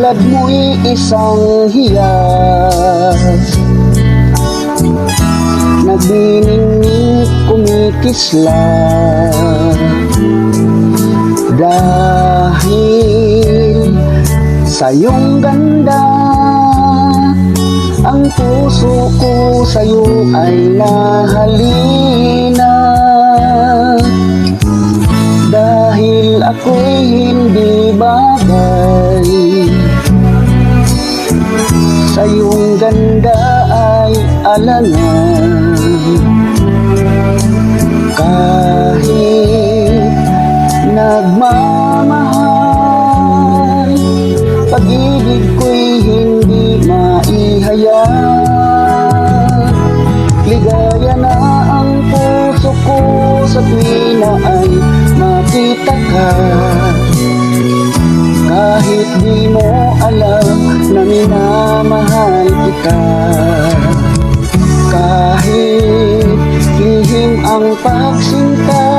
Tulad mo'y isang hiyas, nagniningning kumikislat. Dahil sa iyong ganda, ang puso ko sa'yo ay nahalina. Dahil ako'y hindi bagay, sa iyong ganda ay alangan. Kahit nagmamahal, pag-ibig ko'y hindi maihayag. Ligaya na ang puso ko sa tuwi na ay makita ka. Kahit di mo alam na minamahal kita. Kahit lihim ang pagsinta,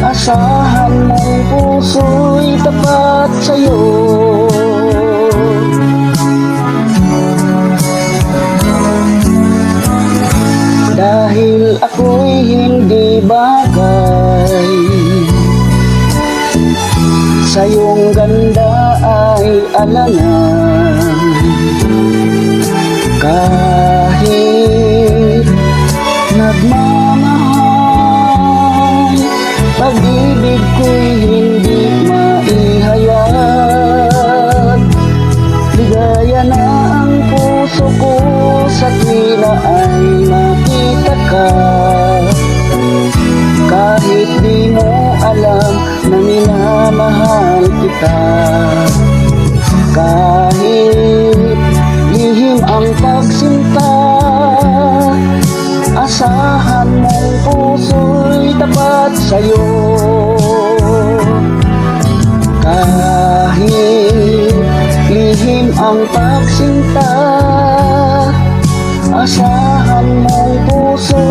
asahan mong puso'y tapat sa'yo. Dahil ako'y hindi bagay, sa iyong ganda ay alangan. Kahit nagmamahal, pag-ibig ko'y hindi maihayag. Ligaya na ang puso ko sa tuwi na ay makita ka. Kahit di mo alam na minamahal kita. Kahit lihim ang pagsinta, asahan mong puso'y tapat sa'yo. Kahit lihim ang pagsinta, asahan mong puso